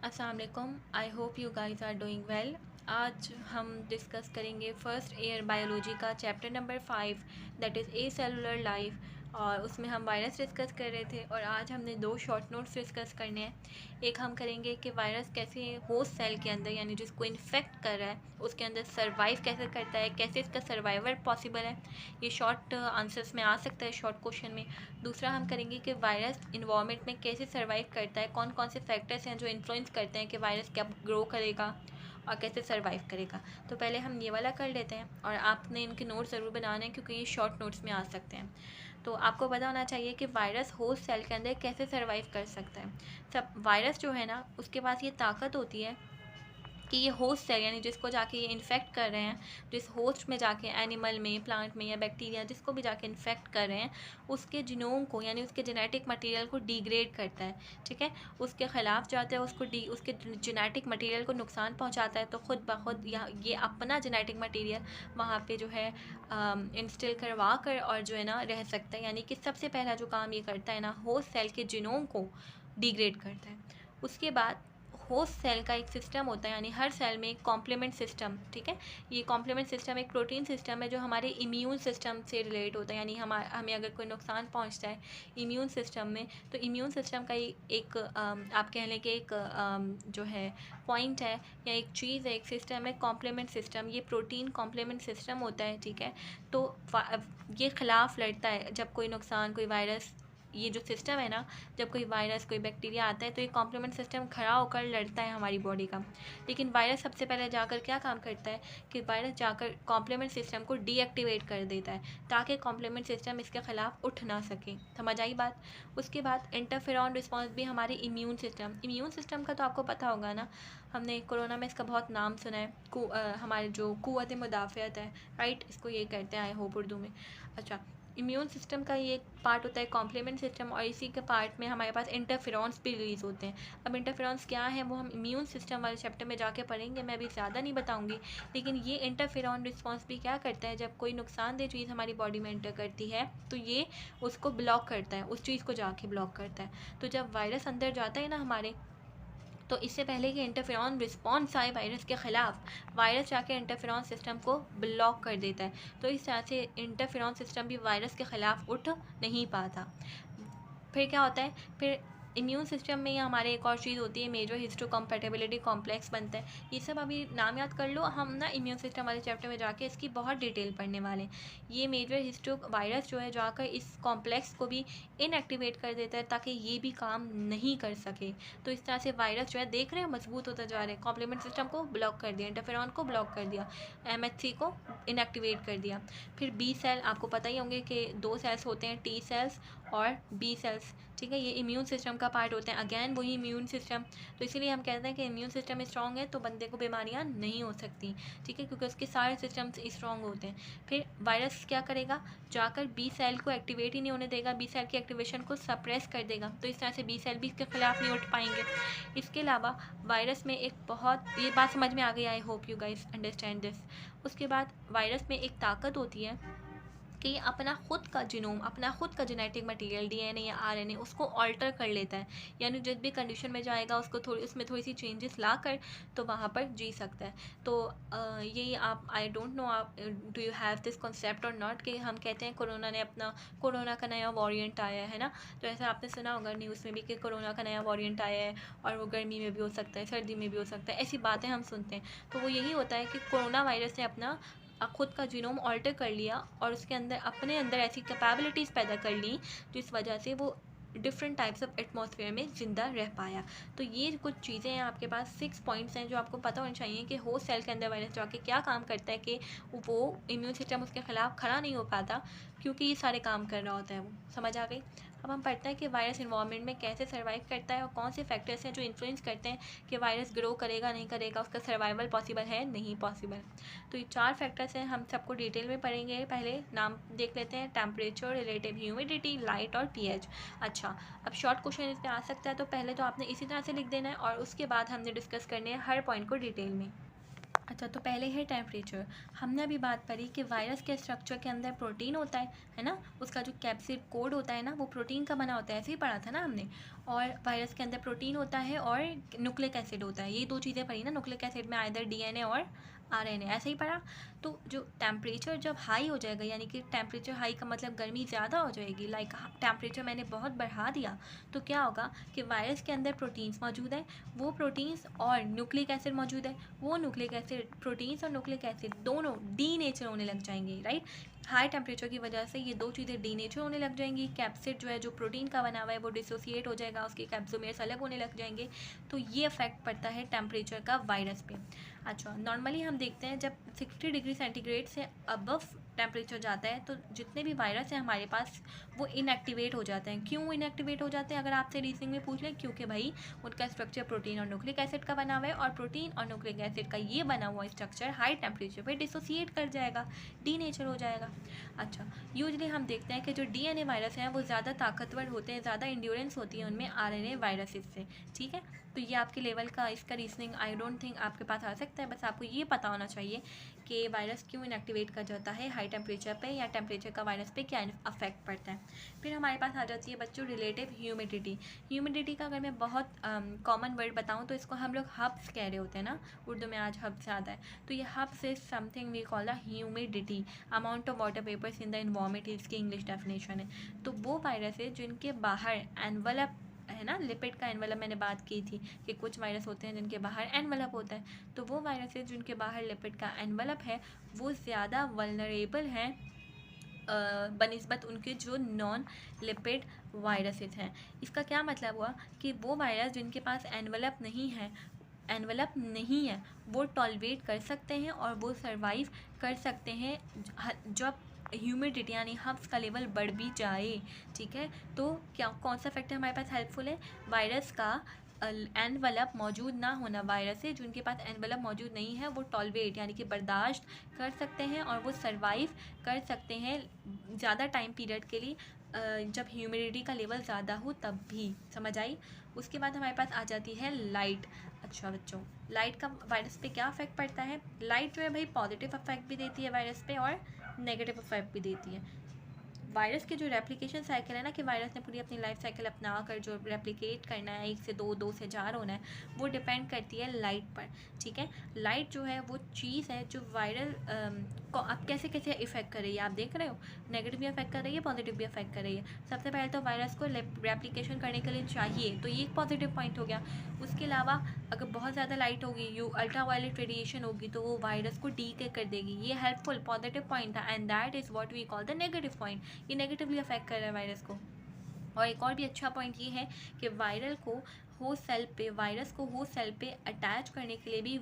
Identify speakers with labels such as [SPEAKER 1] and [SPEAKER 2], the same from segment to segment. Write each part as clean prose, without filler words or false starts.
[SPEAKER 1] अस्सलाम वालेकुम। I hope you guys are doing well. आज हम डिस्कस करेंगे फ़र्स्ट ईयर बायोलॉजी का chapter number 5 that is a cellular life, और उसमें हम वायरस डिस्कस कर रहे थे। और आज हमने दो शॉर्ट नोट्स डिस्कस करने हैं। एक हम करेंगे कि वायरस कैसे होस्ट सेल के अंदर यानी जिसको इन्फेक्ट कर रहा है उसके अंदर सर्वाइव कैसे करता है, कैसे इसका सर्वाइवल पॉसिबल है। ये शॉर्ट आंसर्स में आ सकता है, शॉर्ट क्वेश्चन में। दूसरा हम करेंगे कि वायरस इन्वायरमेंट में कैसे सर्वाइव करता है, कौन कौन से फैक्टर्स हैं जो इन्फ्लुएंस करते हैं कि वायरस कब ग्रो करेगा और कैसे सर्वाइव करेगा। तो पहले हम ये वाला कर लेते हैं, और आपने इनके नोट्स ज़रूर बनाने हैं क्योंकि ये शॉर्ट नोट्स में आ सकते हैं। तो आपको पता होना चाहिए कि वायरस होस्ट सेल के अंदर कैसे सर्वाइव कर सकता है। सब वायरस जो है ना, उसके पास ये ताकत होती है कि ये होस्ट सेल यानी जिसको जाके ये इन्फेक्ट कर रहे हैं, जिस होस्ट में जाके एनिमल में, प्लांट में या बैक्टीरिया जिसको भी जाके इन्फेक्ट कर रहे हैं, उसके जीनोम को यानी उसके जेनेटिक मटेरियल को डिग्रेड करता है। ठीक है, उसके ख़िलाफ़ जाता है, उसके जेनेटिक मटेरियल को नुकसान पहुंचाता है। तो ख़ुद ब खुद ये अपना जेनेटिक मटेरियल वहाँ पे जो है इंस्टिल करवा कर और जो है ना रह सकता है। यानी कि सबसे पहला जो काम ये करता है ना, होस्ट सेल के जीनोम को डिग्रेड करता है। उसके बाद होस्ट सेल का एक सिस्टम होता है, यानी हर सेल में एक कॉम्प्लीमेंट सिस्टम। ठीक है, ये कॉम्प्लीमेंट सिस्टम एक प्रोटीन सिस्टम है जो हमारे इम्यून सिस्टम से रिलेट होता है। यानी हमें अगर कोई नुकसान पहुंचता है इम्यून सिस्टम में, तो इम्यून सिस्टम का एक आप कह लें कि एक जो है पॉइंट है या एक चीज़ है, एक सिस्टम है, कॉम्प्लीमेंट सिस्टम। ये प्रोटीन कॉम्प्लीमेंट सिस्टम होता है। ठीक है, तो ये ख़िलाफ़ लड़ता है जब कोई नुकसान, कोई वायरस, ये जो सिस्टम है ना, जब कोई वायरस, कोई बैक्टीरिया आता है तो ये कॉम्प्लीमेंट सिस्टम खड़ा होकर लड़ता है हमारी बॉडी का। लेकिन वायरस सबसे पहले जाकर क्या काम करता है कि वायरस जाकर कॉम्प्लीमेंट सिस्टम को डीएक्टिवेट कर देता है ताकि कॉम्प्लीमेंट सिस्टम इसके ख़िलाफ़ उठ ना सके। समझ आई बात। उसके बाद इंटरफेरॉन रिस्पॉन्स भी हमारे इम्यून सिस्टम का तो आपको पता होगा ना, हमने कोरोना में इसका बहुत नाम सुना है। हमारे जो क़ुव्वत मुदाफ़ियत है, राइट, इसको ये कहते हैं आई होप उर्दू में। अच्छा, इम्यून सिस्टम का ये एक पार्ट होता है कॉम्प्लीमेंट सिस्टम, और इसी के पार्ट में हमारे पास इंटरफेरॉन्स भी रिलीज़ होते हैं। अब इंटरफेरॉन्स क्या है वो हम इम्यून सिस्टम वाले चैप्टर में जाके पढ़ेंगे, मैं अभी ज़्यादा नहीं बताऊंगी। लेकिन ये इंटरफेरॉन रिस्पॉन्स भी क्या करता है, जब कोई नुकसानदेह चीज़ हमारी बॉडी में एंटर करती है तो ये उसको ब्लॉक करता है, उस चीज़ को जाके ब्लॉक करता है। तो जब वायरस अंदर जाता है ना हमारे, तो इससे पहले कि इंटरफेरॉन रिस्पॉन्स आए वायरस के ख़िलाफ़, वायरस जाके इंटरफेरॉन सिस्टम को ब्लॉक कर देता है। तो इस तरह से इंटरफेरॉन सिस्टम भी वायरस के ख़िलाफ़ उठ नहीं पाता। फिर क्या होता है, फिर इम्यून सिस्टम में हमारे एक और चीज़ होती है, मेजर हिस्टोकम्पैटिबिलिटी कॉम्प्लेक्स बनता है। ये सब अभी नाम याद कर लो, हम ना इम्यून सिस्टम वाले चैप्टर में जाके इसकी बहुत डिटेल पढ़ने वाले हैं। ये मेजर हिस्टो वायरस जो है जाकर इस कॉम्प्लेक्स को भी इनएक्टिवेट कर देता है ताकि ये भी काम नहीं कर सके। तो इस तरह से वायरस जो है देख रहे हैं मजबूत होता जा रहे हैं। कॉम्प्लीमेंट सिस्टम को ब्लॉक कर दिया, इंटरफेरॉन को ब्लॉक कर दिया, MHC को इनएक्टिवेट कर दिया। फिर बी सेल, आपको पता ही होंगे कि दो सेल्स होते हैं, टी सेल्स और बी सेल्स। ठीक है, ये इम्यून सिस्टम का पार्ट होते हैं। अगेन वही इम्यून सिस्टम, तो इसीलिए हम कहते हैं कि इम्यून सिस्टम स्ट्रॉन्ग है तो बंदे को बीमारियां नहीं हो सकती। ठीक है, क्योंकि उसके सारे सिस्टम्स स्ट्रॉन्ग होते हैं। फिर वायरस क्या करेगा, जाकर बी सेल को एक्टिवेट ही नहीं होने देगा, बी सेल की एक्टिवेशन को सप्रेस कर देगा। तो इस तरह से बी सेल भी इसके खिलाफ नहीं उठ पाएंगे। इसके अलावा वायरस में एक बहुत, ये बात समझ में आ गई, आई hope you guys understand this. उसके बाद वायरस में एक ताकत होती है कि ये अपना खुद का जीनोम, अपना खुद का जेनेटिक मटेरियल, DNA या RNA, उसको ऑल्टर कर लेता है। यानी जिस भी कंडीशन में जाएगा उसको उसमें थोड़ी सी चेंजेस ला कर तो वहाँ पर जी सकता है। तो यही आप, आई डोंट नो आप do you have this concept और नॉट, कि हम कहते हैं कोरोना का नया वॉरिएंट आया है ना। तो ऐसा आपने सुना होगा न्यूज़ में भी कि कोरोना का नया वॉरिएंट आया है, और वो गर्मी में भी हो सकता है, सर्दी में भी हो सकता है, ऐसी बातें हम सुनते हैं। तो वो यही होता है कि कोरोना वायरस ने अपना खुद का जीनोम ऑल्टर कर लिया और उसके अंदर अपने अंदर ऐसी कैपेबिलिटीज़ पैदा कर ली जिस वजह से वो डिफरेंट टाइप्स ऑफ एटमॉस्फेयर में ज़िंदा रह पाया। तो ये कुछ चीज़ें हैं, आपके पास 6 पॉइंट्स हैं जो आपको पता होने चाहिए कि होस्ट सेल के अंदर वायरस जाके क्या काम करता है कि वो इम्यून सिस्टम उसके ख़िलाफ़ खड़ा नहीं हो पाता, क्योंकि ये सारे काम कर रहा होता है वो। समझ आ गई। अब हम पढ़ते हैं कि वायरस इन्वायरमेंट में कैसे सर्वाइव करता है और कौन से फैक्टर्स हैं जो इन्फ्लुएंस करते हैं कि वायरस ग्रो करेगा नहीं करेगा, उसका सर्वाइवल पॉसिबल है नहीं पॉसिबल। तो ये 4 फैक्टर्स हैं, हम सबको डिटेल में पढ़ेंगे। पहले नाम देख लेते हैं, टेम्परेचर, रिलेटिव ह्यूमिडिटी, लाइट और pH। अच्छा, अब शॉर्ट क्वेश्चन इसमें आ सकता है, तो पहले तो आपने इसी तरह से लिख देना है और उसके बाद हमने डिस्कस करने हैं हर पॉइंट को डिटेल में। अच्छा, तो पहले है टेम्परेचर। हमने अभी बात करी कि वायरस के स्ट्रक्चर के अंदर प्रोटीन होता है ना, उसका जो कैप्सिड कोड होता है ना वो प्रोटीन का बना होता है, ऐसे ही पढ़ा था ना हमने। और वायरस के अंदर प्रोटीन होता है और न्यूक्लिक एसिड होता है, ये दो चीज़ें पढ़ी ना। न्यूक्लिक एसिड में आइदर डीएनए और आरएनए, ऐसे ही पढ़ा। तो जो टेम्परेचर जब हाई हो जाएगा, यानी कि टेम्परेचर हाई का मतलब गर्मी ज़्यादा हो जाएगी, लाइक टेम्परेचर मैंने बहुत बढ़ा दिया, तो क्या होगा कि वायरस के अंदर प्रोटीन्स मौजूद है, वो प्रोटीन्स और न्यूक्लिक एसिड मौजूद है, वो न्यूक्लिक एसिड, प्रोटीन्स और न्यूक्लिक एसिड दोनों डीनेचर होने लग जाएंगे, राइट। हाई टेम्परेचर की वजह से ये दो चीज़ें डीनेचर होने लग जाएंगी। कैप्सिड जो है, जो प्रोटीन का बना हुआ है, वो डिसोसिएट हो जाएगा, उसके कैप्सोमेर्स अलग होने लग जाएंगे। तो ये अफेक्ट पड़ता है टेम्परेचर का वायरस पे। अच्छा, नॉर्मली हम देखते हैं जब 60 डिग्री सेंटीग्रेड से अबव टेम्परेचर जाता है तो जितने भी वायरस हैं हमारे पास वो इनएक्टिवेट हो जाते हैं। क्यों इनएक्टिवेट हो जाते हैं अगर आपसे रीजनिंग में पूछ लें? क्योंकि भाई उनका स्ट्रक्चर प्रोटीन और न्यूक्लिक एसिड का बना हुआ है, और प्रोटीन और न्यूक्लिक एसिड का ये बना हुआ स्ट्रक्चर हाई टेम्परेचर पे डिसोसिएट कर जाएगा, डीनेचर हो जाएगा। अच्छा, यूजली हम देखते हैं कि जो डीएनए वायरस हैं वो ज़्यादा ताकतवर होते हैं, ज़्यादा इंड्योरेंस होती है उनमें आरएनए वायरसेस से, ठीक है। तो ये आपके लेवल का इसका रीजनिंग आई डोंट थिंक आपके पास आ सकता है, बस आपको ये पता होना चाहिए कि वायरस क्यों इनएक्टिवेट कर जाता है हाई टेम्परेचर पे, या टेम्परेचर का वायरस पे क्या अफेक्ट पड़ता है। फिर हमारे पास आ जाती है बच्चों रिलेटिव ह्यूमिडिटी। ह्यूमिडिटी का अगर मैं बहुत कॉमन वर्ड बताऊँ तो इसको हम लोग हब्स कह रहे होते हैं ना, उर्दू में आज हब्स आता है। तो ये हब्स is something we call the humidity, amount of water vapours in the environment, इसकी इंग्लिश डेफिनेशन है। तो वो वायरस है जिनके बाहर एनवलप है ना, लिपिड का एनवलप मैंने बात की थी कि कुछ वायरस होते हैं जिनके बाहर एनवलप होता है, तो वो वायरसेस जिनके बाहर लिपिड का एनवलप है वो ज़्यादा वल्नरेबल हैं बनिस्बत उनके जो नॉन लिपिड वायरसेस हैं। इसका क्या मतलब हुआ कि वो वायरस जिनके पास एनवलप नहीं है वो टॉलरेट कर सकते हैं और वो सर्वाइव कर सकते हैं जब ह्यूमिडिटी यानी हब्स का लेवल बढ़ भी जाए, ठीक है। तो क्या कौन सा फैक्टर हमारे पास हेल्पफुल है? वायरस का एनवलप मौजूद ना होना। वायरस है जिनके पास एनवलप मौजूद नहीं है वो टॉलरेट यानी कि बर्दाश्त कर सकते हैं और वो सर्वाइव कर सकते हैं ज़्यादा टाइम पीरियड के लिए, जब ह्यूमिडिटी का लेवल ज़्यादा हो तब भी। समझ आई? उसके बाद हमारे पास आ जाती है लाइट। अच्छा बच्चों, लाइट का वायरस पे क्या इफेक्ट पड़ता है? लाइट जो है भाई पॉजिटिव इफेक्ट भी देती है वायरस पे और नेगेटिव इफेक्ट भी देती है। वायरस के जो रेप्लिकेशन साइकिल है ना, कि वायरस ने पूरी अपनी लाइफ साइकिल अपना कर जो रेप्लिकेट करना है, 1 से 2, 2 से 4 होना है, वो डिपेंड करती है लाइट पर, ठीक है। लाइट जो है वो चीज़ है जो वायरल को अब कैसे कैसे इफेक्ट कर रही है, आप देख रहे हो। नेगेटिव भी इफेक्ट कर रही है, पॉजिटिव भी इफेक्ट कर रही है। सबसे पहले तो वायरस को रेप्लिकेशन करने के लिए चाहिए, तो ये एक पॉजिटिव पॉइंट हो गया। उसके अलावा अगर बहुत ज़्यादा लाइट होगी, अल्ट्रा वायलेट रेडिएशन होगी, तो वो वायरस को डीके कर देगी। ये हेल्पफुल पॉजिटिव पॉइंट था, and that is what we call the negative point. ये नेगेटिवली अफेक्ट कर रहा है वायरस को। और एक और भी अच्छा पॉइंट ये है कि वायरस को होस्ट सेल पे अटैच करने के लिए भी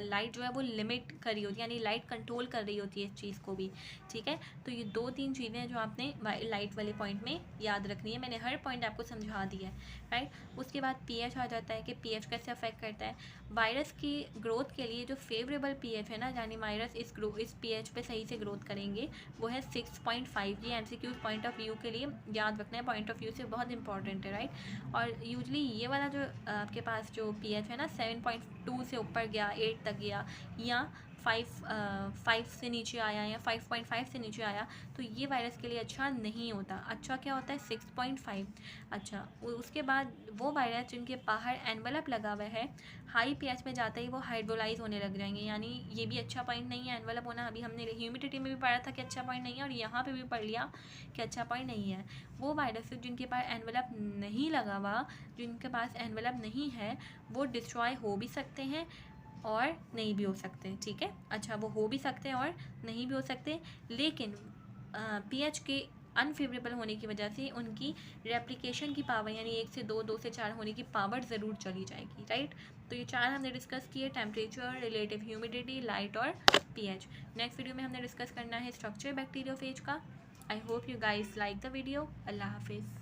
[SPEAKER 1] लाइट जो है वो लिमिट कर रही होती है, यानी लाइट कंट्रोल कर रही होती है इस चीज़ को भी, ठीक है। तो ये 2-3 चीज़ें जो आपने लाइट वाले पॉइंट में याद रखनी है। मैंने हर पॉइंट आपको समझा दिया है, राइट। उसके बाद पीएच आ जाता है कि पीएच कैसे अफेक्ट करता है वायरस की ग्रोथ के लिए। जो फेवरेबल पीएच है ना, यानी वायरस इस पीएच पे सही से ग्रोथ करेंगे, वो है 6.5। ये एमसीक्यू पॉइंट ऑफ व्यू के लिए याद रखना है, पॉइंट ऑफ व्यू से बहुत इंपॉर्टेंट है, राइट। और यूजली ये वाला जो आपके पास जो पीएच है ना, 7.2 से ऊपर गया, 8 तक गया, या 5 से नीचे आया, या 5.5 से नीचे आया, तो ये वायरस के लिए अच्छा नहीं होता। अच्छा क्या होता है? 6.5। अच्छा, उसके बाद वो वायरस जिनके बाहर एनवलप लगा हुआ है, हाई पीएच में जाते ही वो हाइड्रोलाइज होने लग जाएंगे, यानी ये भी अच्छा पॉइंट नहीं है एनवलप होना। अभी हमने ह्यूमिडिटी में भी पढ़ा था कि अच्छा पॉइंट नहीं है, और यहाँ पे भी पढ़ लिया कि अच्छा पॉइंट नहीं है। वो वायरस जिनके पास एनवलप नहीं लगा हुआ, जिनके पास एनवलप नहीं है, वो डिस्ट्रॉय हो भी सकते हैं और नहीं भी हो सकते, ठीक है। अच्छा, वो हो भी सकते हैं और नहीं भी हो सकते, लेकिन पीएच के अनफेवरेबल होने की वजह से उनकी रेप्लिकेशन की पावर यानी 1 से 2, 2 से 4 होने की पावर ज़रूर चली जाएगी, राइट। तो ये 4 हमने डिस्कस किए, टेम्परेचर, रिलेटिव ह्यूमिडिटी, लाइट और पीएच। नेक्स्ट वीडियो में हमने डिस्कस करना है स्ट्रक्चर बैक्टीरियोफेज का। I hope you guys like the video. अल्लाह हाफिज़।